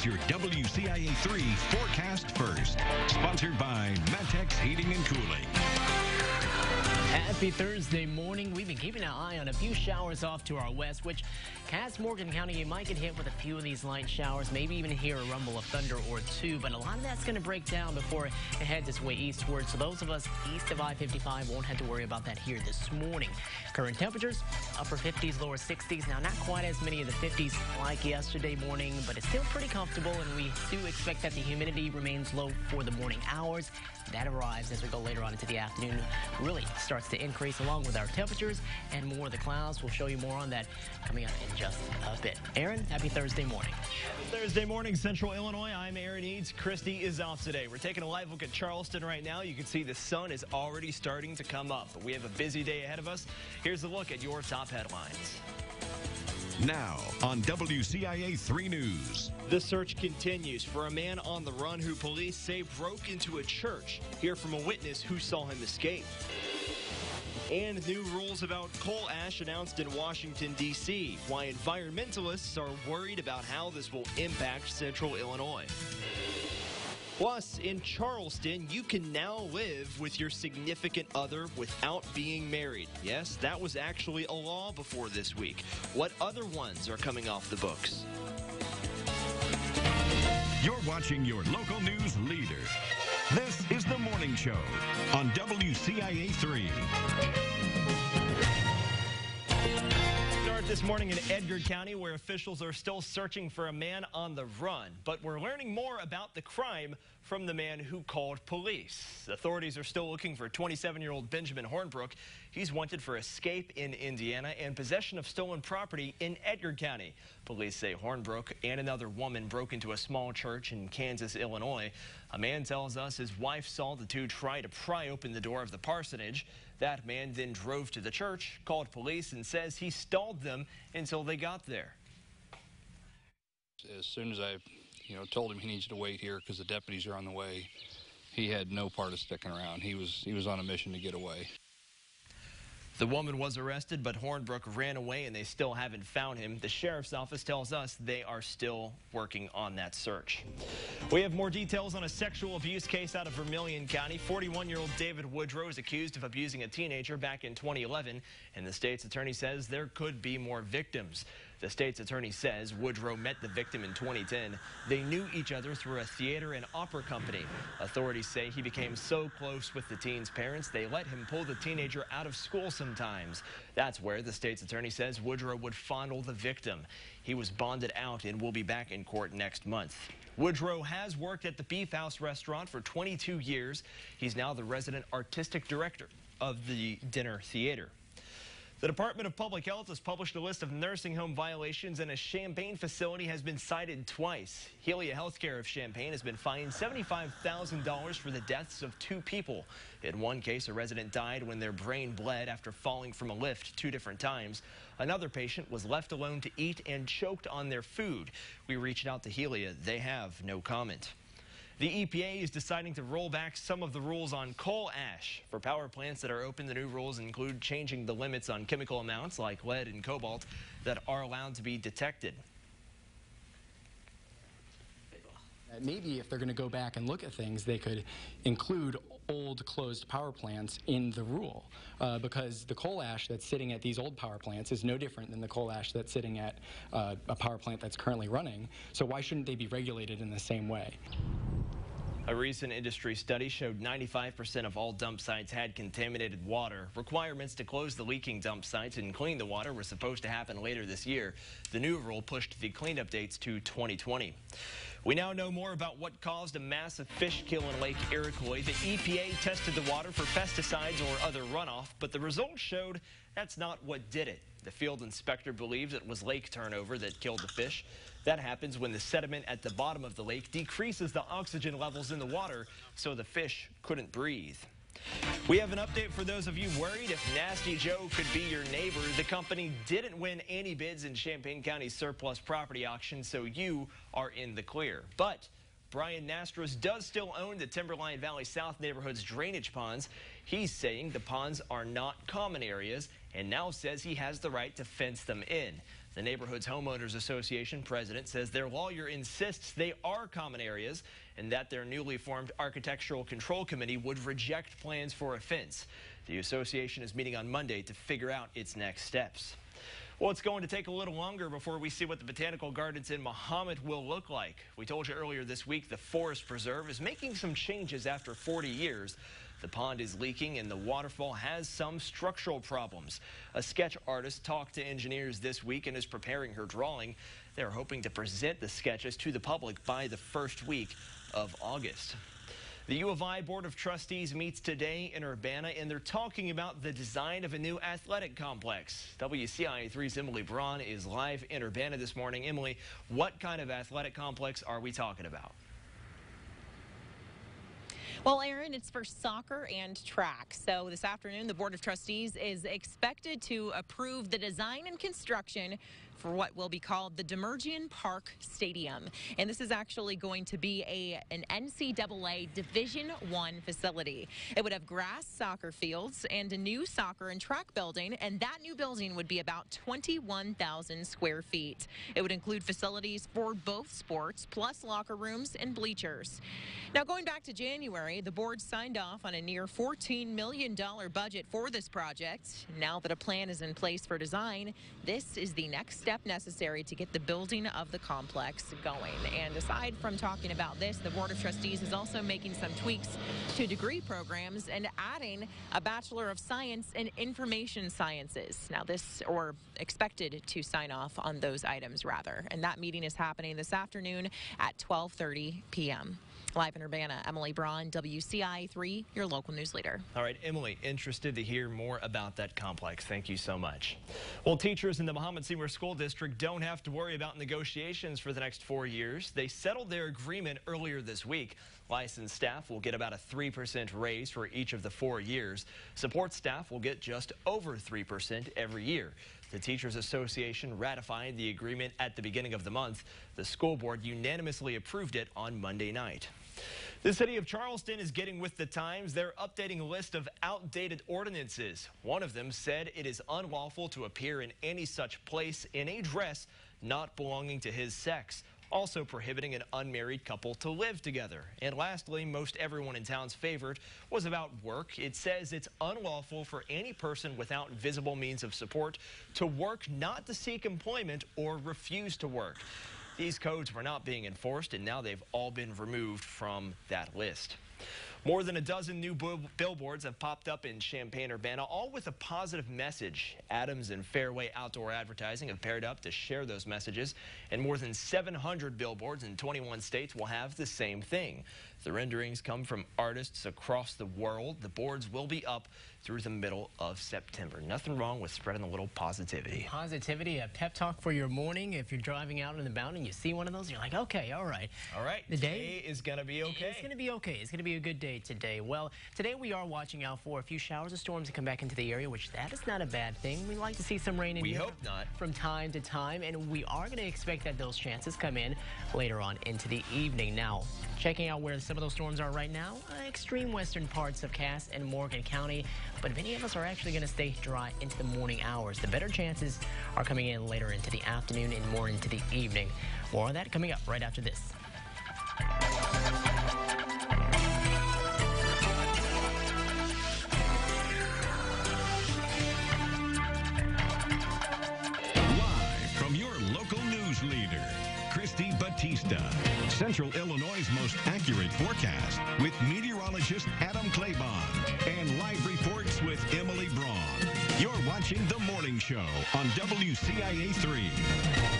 Here's your WCIA3 Forecast First, sponsored by Matex Heating and Cooling. Happy Thursday morning. We've been keeping an eye on a few showers off to our west, which Morgan County, you might get hit with a few of these light showers, maybe even hear a rumble of thunder or two, but a lot of that's going to break down before it heads its way eastward. So those of us east of I-55 won't have to worry about that here this morning. Current temperatures, upper 50s, lower 60s. Now, not quite as many of the 50s like yesterday morning, but it's still pretty comfortable, and we do expect that the humidity remains low for the morning hours. That arrives as we go later on into the afternoon. Really starts to increase along with our temperatures and more of the clouds. We'll show you more on that coming up in just a bit. Aaron, happy Thursday morning. Happy Thursday morning, Central Illinois. I'm Aaron Eads. Christy is off today. We're taking a live look at Charleston right now. You can see the sun is already starting to come up, but we have a busy day ahead of us. Here's a look at your top headlines. Now on WCIA 3 News. The search continues for a man on the run who police say broke into a church. Hear from a witness who saw him escape. And new rules about coal ash announced in Washington, D.C. Why environmentalists are worried about how this will impact Central Illinois. Plus, in Charleston, you can now live with your significant other without being married. Yes, that was actually a law before this week. What other ones are coming off the books? You're watching your local news leader. This is The Morning Show on WCIA 3. Start this morning in Edgar County, where officials are still searching for a man on the run. But we're learning more about the crime from the man who called police. Authorities are still looking for 27-year-old Benjamin Hornbrook. He's wanted for escape in Indiana and possession of stolen property in Edgar County. Police say Hornbrook and another woman broke into a small church in Kansas, Illinois. A man tells us his wife saw the two try to pry open the door of the parsonage. That man then drove to the church, called police, and says he stalled them until they got there. As soon as I told him he needs to wait here because the deputies are on the way, he had no part of sticking around. He was on a mission to get away. The woman was arrested, but Hornbrook ran away, and they still haven't found him. The sheriff's office tells us they are still working on that search. We have more details on a sexual abuse case out of Vermilion County. 41-year-old David Woodrow is accused of abusing a teenager back in 2011, and the state's attorney says there could be more victims. The state's attorney says Woodrow met the victim in 2010. They knew each other through a theater and opera company. Authorities say he became so close with the teen's parents, they let him pull the teenager out of school sometimes. That's where the state's attorney says Woodrow would fondle the victim. He was bonded out and will be back in court next month. Woodrow has worked at the Beef House restaurant for 22 years. He's now the resident artistic director of the dinner theater. The Department of Public Health has published a list of nursing home violations, and a Champaign facility has been cited twice. Helia Healthcare of Champaign has been fined $75,000 for the deaths of 2 people. In one case, a resident died when their brain bled after falling from a lift 2 different times. Another patient was left alone to eat and choked on their food. We reached out to Helia. They have no comment. The EPA is deciding to roll back some of the rules on coal ash. For power plants that are open, the new rules include changing the limits on chemical amounts like lead and cobalt that are allowed to be detected. Maybe if they're going to go back and look at things, they could include old closed power plants in the rule, because the coal ash that's sitting at these old power plants is no different than the coal ash that's sitting at a power plant that's currently running. So why shouldn't they be regulated in the same way? A recent industry study showed 95% of all dump sites had contaminated water. Requirements to close the leaking dump sites and clean the water were supposed to happen later this year. The new rule pushed the cleanup dates to 2020. We now know more about what caused a massive fish kill in Lake Iroquois. The EPA tested the water for pesticides or other runoff, but the results showed that's not what did it. The field inspector believes it was lake turnover that killed the fish. That happens when the sediment at the bottom of the lake decreases the oxygen levels in the water, so the fish couldn't breathe. We have an update for those of you worried if Nasty Joe could be your neighbor. The company didn't win any bids in Champaign County's surplus property auction, so you are in the clear. But Brian Nastros does still own the Timberline Valley South neighborhood's drainage ponds. He's saying the ponds are not common areas and now says he has the right to fence them in. The neighborhood's homeowners association president says their lawyer insists they are common areas and that their newly formed architectural control committee would reject plans for a fence. The association is meeting on Monday to figure out its next steps. Well, it's going to take a little longer before we see what the botanical gardens in Mahomet will look like. We told you earlier this week the Forest Preserve is making some changes after 40 years. The pond is leaking and the waterfall has some structural problems. A sketch artist talked to engineers this week and is preparing her drawing. They're hoping to present the sketches to the public by the first week of August. The U of I Board of Trustees meets today in Urbana, and they're talking about the design of a new athletic complex. WCIA3's Emily Braun is live in Urbana this morning. Emily, what kind of athletic complex are we talking about? Well, Aaron, it's for soccer and track. So this afternoon, the Board of Trustees is expected to approve the design and construction for what will be called the Demerjian Park Stadium. And this is actually going to be an NCAA Division I facility. It would have grass soccer fields and a new soccer and track building, and that new building would be about 21,000 square feet. It would include facilities for both sports, plus locker rooms and bleachers. Now, going back to January, the board signed off on a near $14 million budget for this project. Now that a plan is in place for design, this is the next step necessary to get the building of the complex going. And aside from talking about this, the Board of Trustees is also making some tweaks to degree programs and adding a Bachelor of Science in Information Sciences. Now this, or expected to sign off on those items rather. And that meeting is happening this afternoon at 12:30 p.m. Live in Urbana, Emily Braun, WCIA3, your local news leader. All right, Emily, interested to hear more about that complex. Thank you so much. Well, teachers in the Mahomet Seymour School District don't have to worry about negotiations for the next 4 years. They settled their agreement earlier this week. Licensed staff will get about a 3% raise for each of the 4 years. Support staff will get just over 3% every year. The Teachers Association ratified the agreement at the beginning of the month. The school board unanimously approved it on Monday night. The city of Charleston is getting with the times. They're updating a list of outdated ordinances. One of them said it is unlawful to appear in any such place in a dress not belonging to his sex, also prohibiting an unmarried couple to live together. And lastly, most everyone in town's favorite was about work. It says it's unlawful for any person without visible means of support to work, not to seek employment, or refuse to work. These codes were not being enforced, and now they've all been removed from that list. More than a dozen new billboards have popped up in Champaign-Urbana, all with a positive message. Adams and Fairway Outdoor Advertising have paired up to share those messages, and more than 700 billboards in 21 states will have the same thing. The renderings come from artists across the world. The boards will be up through the middle of September. Nothing wrong with spreading a little positivity. Positivity, a pep talk for your morning. If you're driving out and about and you see one of those, you're like, okay, all right. All right, the day is going to be okay. It's going to be okay. It's going to be a good day today. Well, today we are watching out for a few showers of storms to come back into the area, which that is not a bad thing. We like to see some rain in here. We hope not. From time to time, and we are going to expect that those chances come in later on into the evening. Now, checking out where some of those storms are right now, extreme western parts of Cass and Morgan County, but many of us are actually going to stay dry into the morning hours. The better chances are coming in later into the afternoon and more into the evening. More on that coming up right after this. Live from your local news leader, Christy Batista. Central Illinois' most accurate forecast with meteorologist Adam Claybon and live reports with Emily Braun. You're watching The Morning Show on WCIA 3.